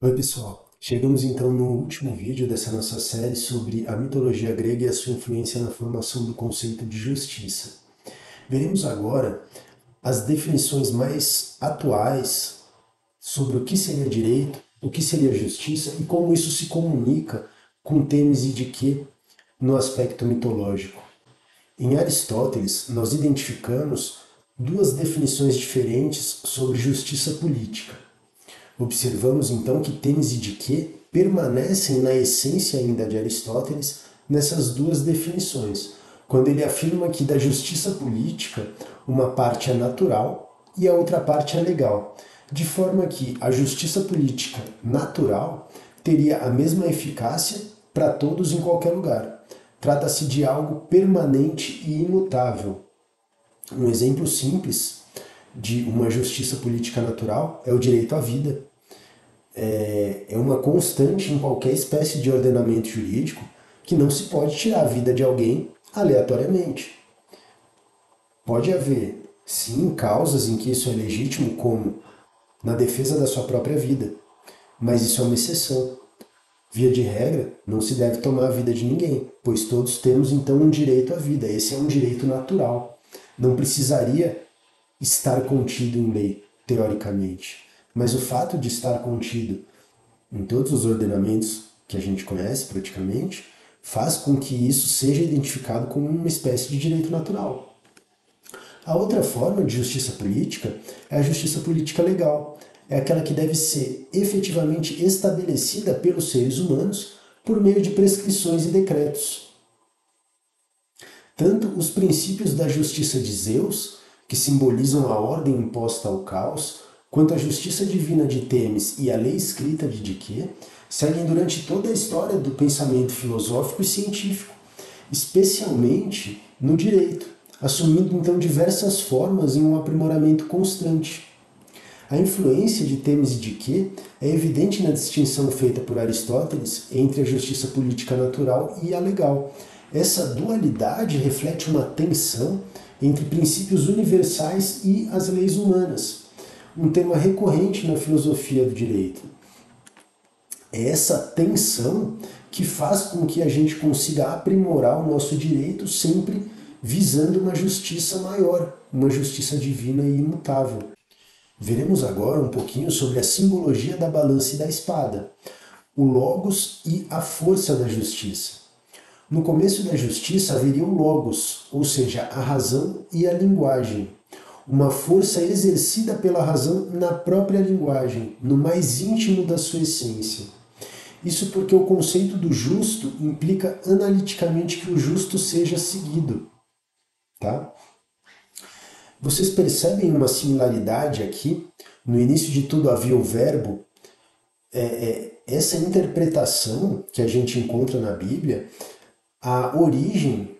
Oi, pessoal. Chegamos então no último vídeo dessa nossa série sobre a mitologia grega e a sua influência na formação do conceito de justiça. Veremos agora as definições mais atuais sobre o que seria direito, o que seria justiça e como isso se comunica com Têmis e Diké no aspecto mitológico. Em Aristóteles, nós identificamos duas definições diferentes sobre justiça política. Observamos então que Tênis e Diké permanecem na essência ainda de Aristóteles nessas duas definições, quando ele afirma que da justiça política uma parte é natural e a outra parte é legal, de forma que a justiça política natural teria a mesma eficácia para todos em qualquer lugar. Trata-se de algo permanente e imutável. Um exemplo simples de uma justiça política natural é o direito à vida. É uma constante em qualquer espécie de ordenamento jurídico que não se pode tirar a vida de alguém aleatoriamente. Pode haver, sim, causas em que isso é legítimo, como na defesa da sua própria vida, mas isso é uma exceção. Via de regra, não se deve tomar a vida de ninguém, pois todos temos então um direito à vida. Esse é um direito natural. Não precisaria estar contido em lei, teoricamente. Mas o fato de estar contido em todos os ordenamentos que a gente conhece praticamente, faz com que isso seja identificado como uma espécie de direito natural. A outra forma de justiça política é a justiça política legal. É aquela que deve ser efetivamente estabelecida pelos seres humanos por meio de prescrições e decretos. Tanto os princípios da justiça de Zeus, que simbolizam a ordem imposta ao caos, quanto a justiça divina de Têmis e a lei escrita de Diké, seguem durante toda a história do pensamento filosófico e científico, especialmente no direito, assumindo então diversas formas em um aprimoramento constante. A influência de Têmis e Diké é evidente na distinção feita por Aristóteles entre a justiça política natural e a legal. Essa dualidade reflete uma tensão entre princípios universais e as leis humanas, um tema recorrente na filosofia do direito. É essa tensão que faz com que a gente consiga aprimorar o nosso direito sempre visando uma justiça maior, uma justiça divina e imutável. Veremos agora um pouquinho sobre a simbologia da balança e da espada, o logos e a força da justiça. No começo da justiça haveria o logos, ou seja, a razão e a linguagem, uma força exercida pela razão na própria linguagem, no mais íntimo da sua essência. Isso porque o conceito do justo implica analiticamente que o justo seja seguido. Tá? Vocês percebem uma similaridade aqui? No início de tudo havia o verbo. Essa interpretação que a gente encontra na Bíblia, a origem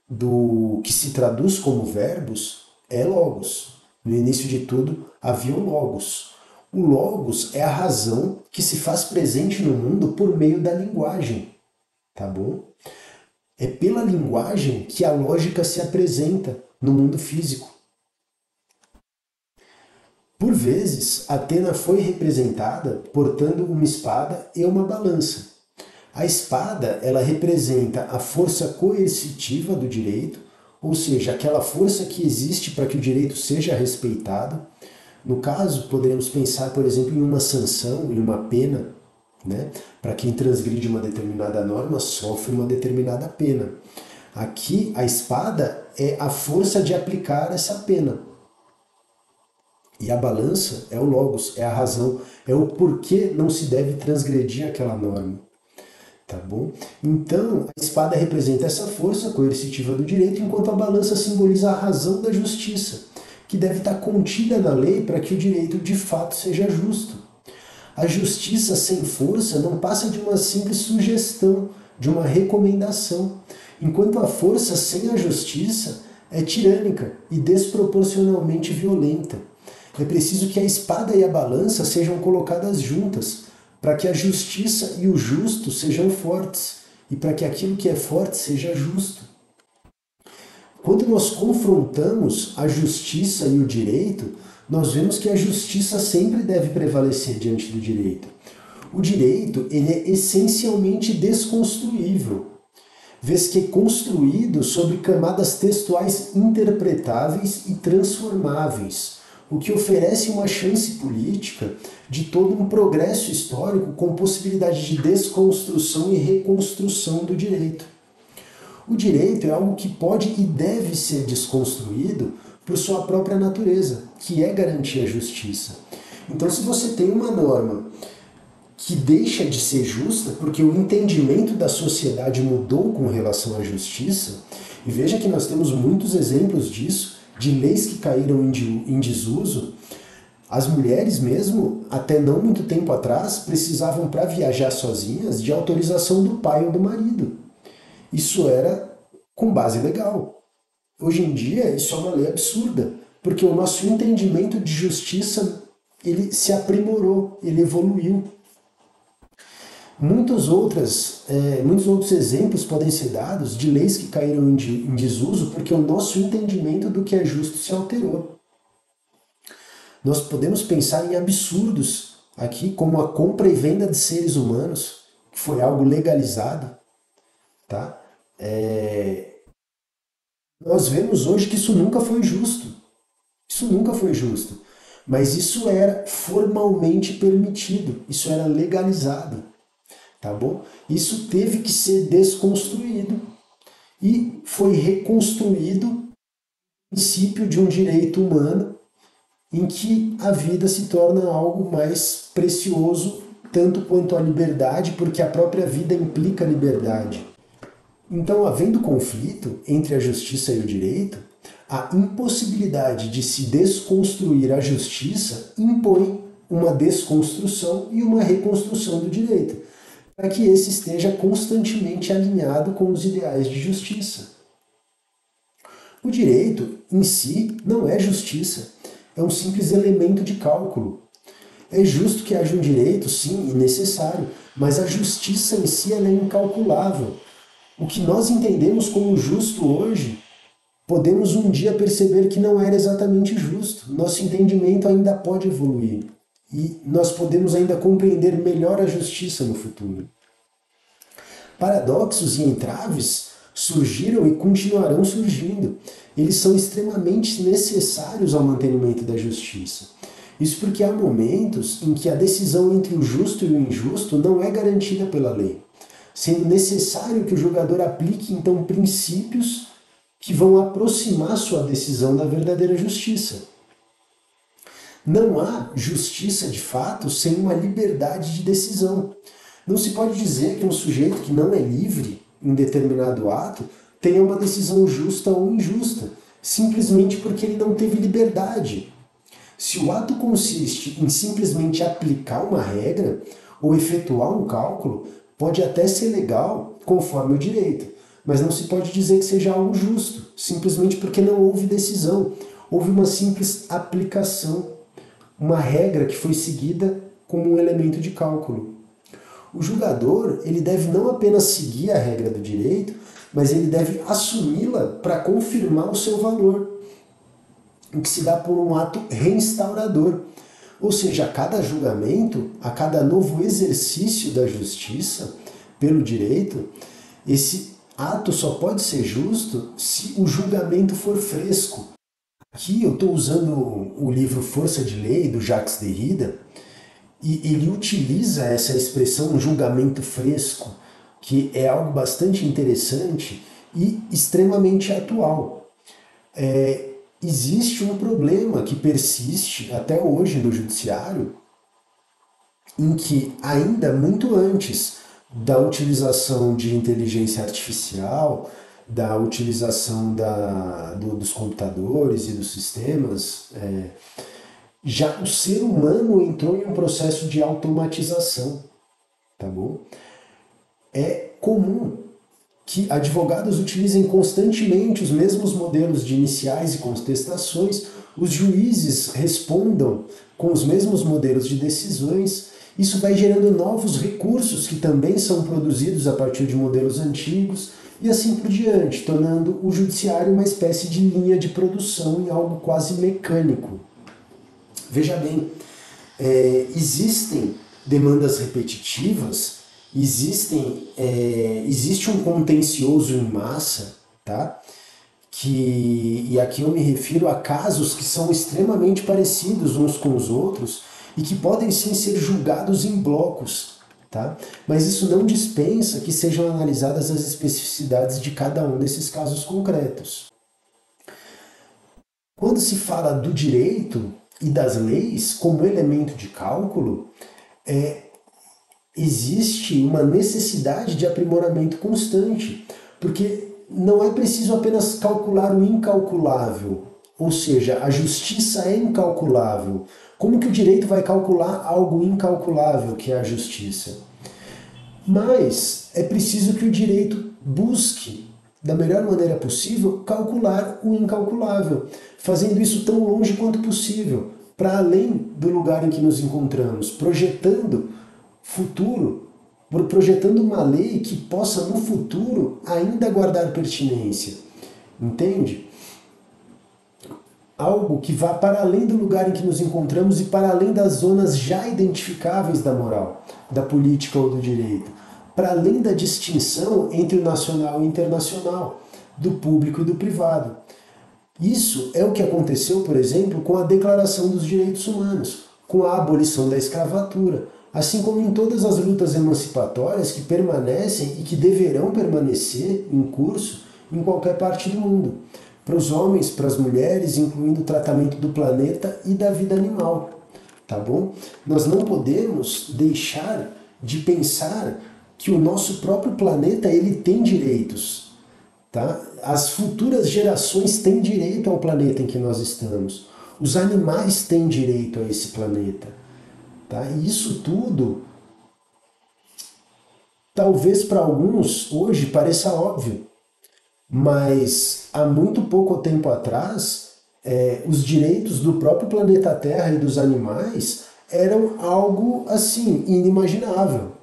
do que se traduz como verbos é logos. No início de tudo havia o logos. O logos é a razão que se faz presente no mundo por meio da linguagem, tá bom? É pela linguagem que a lógica se apresenta no mundo físico. Por vezes, Atena foi representada portando uma espada e uma balança. A espada, ela representa a força coercitiva do direito, ou seja, aquela força que existe para que o direito seja respeitado. No caso, poderemos pensar, por exemplo, em uma sanção, em uma pena, né? Para quem transgride uma determinada norma, sofre uma determinada pena. Aqui, a espada é a força de aplicar essa pena. E a balança é o logos, é a razão, é o porquê não se deve transgredir aquela norma. Tá bom? Então, a espada representa essa força coercitiva do direito, enquanto a balança simboliza a razão da justiça, que deve estar contida na lei para que o direito de fato seja justo. A justiça sem força não passa de uma simples sugestão, de uma recomendação, enquanto a força sem a justiça é tirânica e desproporcionalmente violenta. É preciso que a espada e a balança sejam colocadas juntas, para que a justiça e o justo sejam fortes, e para que aquilo que é forte seja justo. Quando nós confrontamos a justiça e o direito, nós vemos que a justiça sempre deve prevalecer diante do direito. O direito, ele é essencialmente desconstruível, vez que é construído sobre camadas textuais interpretáveis e transformáveis, o que oferece uma chance política de todo um progresso histórico com possibilidade de desconstrução e reconstrução do direito. O direito é algo que pode e deve ser desconstruído por sua própria natureza, que é garantir a justiça. Então, se você tem uma norma que deixa de ser justa, porque o entendimento da sociedade mudou com relação à justiça, e veja que nós temos muitos exemplos disso, de leis que caíram em desuso. As mulheres mesmo, até não muito tempo atrás, precisavam para viajar sozinhas de autorização do pai ou do marido. Isso era com base legal. Hoje em dia, isso é uma lei absurda, porque o nosso entendimento de justiça, ele se aprimorou, ele evoluiu. Muitos outros exemplos podem ser dados de leis que caíram em desuso porque o nosso entendimento do que é justo se alterou. Nós podemos pensar em absurdos aqui, como a compra e venda de seres humanos, que foi algo legalizado. Tá? Nós vemos hoje que isso nunca foi justo. Isso nunca foi justo. Mas isso era formalmente permitido, isso era legalizado. Tá bom? Isso teve que ser desconstruído e foi reconstruído o princípio de um direito humano em que a vida se torna algo mais precioso, tanto quanto a liberdade, porque a própria vida implica liberdade. Então, havendo conflito entre a justiça e o direito, a impossibilidade de se desconstruir a justiça impõe uma desconstrução e uma reconstrução do direito, para que esse esteja constantemente alinhado com os ideais de justiça. O direito, em si, não é justiça, é um simples elemento de cálculo. É justo que haja um direito, sim, e necessário, mas a justiça em si ela é incalculável. O que nós entendemos como justo hoje, podemos um dia perceber que não era exatamente justo. Nosso entendimento ainda pode evoluir. E nós podemos ainda compreender melhor a justiça no futuro. Paradoxos e entraves surgiram e continuarão surgindo. Eles são extremamente necessários ao mantenimento da justiça. Isso porque há momentos em que a decisão entre o justo e o injusto não é garantida pela lei, sendo necessário que o julgador aplique então princípios que vão aproximar sua decisão da verdadeira justiça. Não há justiça de fato sem uma liberdade de decisão. Não se pode dizer que um sujeito que não é livre em determinado ato tenha uma decisão justa ou injusta, simplesmente porque ele não teve liberdade. Se o ato consiste em simplesmente aplicar uma regra ou efetuar um cálculo, pode até ser legal conforme o direito, mas não se pode dizer que seja algo justo, simplesmente porque não houve decisão, houve uma simples aplicação, uma regra que foi seguida como um elemento de cálculo. O julgador, ele deve não apenas seguir a regra do direito, mas ele deve assumi-la para confirmar o seu valor, o que se dá por um ato reinstaurador. Ou seja, a cada julgamento, a cada novo exercício da justiça pelo direito, esse ato só pode ser justo se o julgamento for fresco. Aqui eu estou usando o livro Força de Lei, do Jacques Derrida, e ele utiliza essa expressão julgamento fresco, que é algo bastante interessante e extremamente atual. Existe um problema que persiste até hoje no judiciário, em que ainda muito antes da utilização de inteligência artificial, da utilização dos computadores e dos sistemas, já o ser humano entrou em um processo de automatização, tá bom? É comum que advogados utilizem constantemente os mesmos modelos de iniciais e contestações, os juízes respondam com os mesmos modelos de decisões. Isso vai gerando novos recursos que também são produzidos a partir de modelos antigos e assim por diante, tornando o judiciário uma espécie de linha de produção e algo quase mecânico. Veja bem, existem demandas repetitivas, existe um contencioso em massa, tá? E aqui eu me refiro a casos que são extremamente parecidos uns com os outros e que podem sim ser julgados em blocos, tá? Mas isso não dispensa que sejam analisadas as especificidades de cada um desses casos concretos. Quando se fala do direito e das leis como elemento de cálculo, existe uma necessidade de aprimoramento constante, porque não é preciso apenas calcular o incalculável, ou seja, a justiça é incalculável. Como que o direito vai calcular algo incalculável, que é a justiça? Mas é preciso que o direito busque, da melhor maneira possível, calcular o incalculável, fazendo isso tão longe quanto possível, para além do lugar em que nos encontramos, projetando uma lei que possa no futuro ainda guardar pertinência. Entende? Algo que vá para além do lugar em que nos encontramos e para além das zonas já identificáveis da moral, da política ou do direito, para além da distinção entre o nacional e o internacional, do público e do privado. Isso é o que aconteceu, por exemplo, com a Declaração dos Direitos Humanos, com a abolição da escravatura, assim como em todas as lutas emancipatórias que permanecem e que deverão permanecer em curso em qualquer parte do mundo, para os homens, para as mulheres, incluindo o tratamento do planeta e da vida animal, tá bom? Nós não podemos deixar de pensar que o nosso próprio planeta ele tem direitos, tá? As futuras gerações têm direito ao planeta em que nós estamos. Os animais têm direito a esse planeta. Tá? E isso tudo, talvez para alguns hoje pareça óbvio, mas há muito pouco tempo atrás, os direitos do próprio planeta Terra e dos animais eram algo assim inimaginável,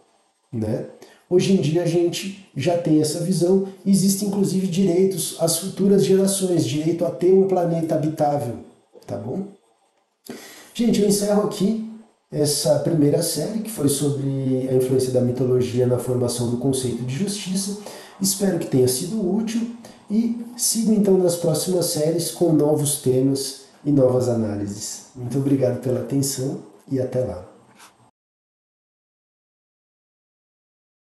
né? Hoje em dia a gente já tem essa visão, existem inclusive direitos às futuras gerações, direito a ter um planeta habitável, tá bom? Gente, eu encerro aqui essa primeira série, que foi sobre a influência da mitologia na formação do conceito de justiça. Espero que tenha sido útil e sigo então nas próximas séries com novos temas e novas análises. Muito obrigado pela atenção e até lá.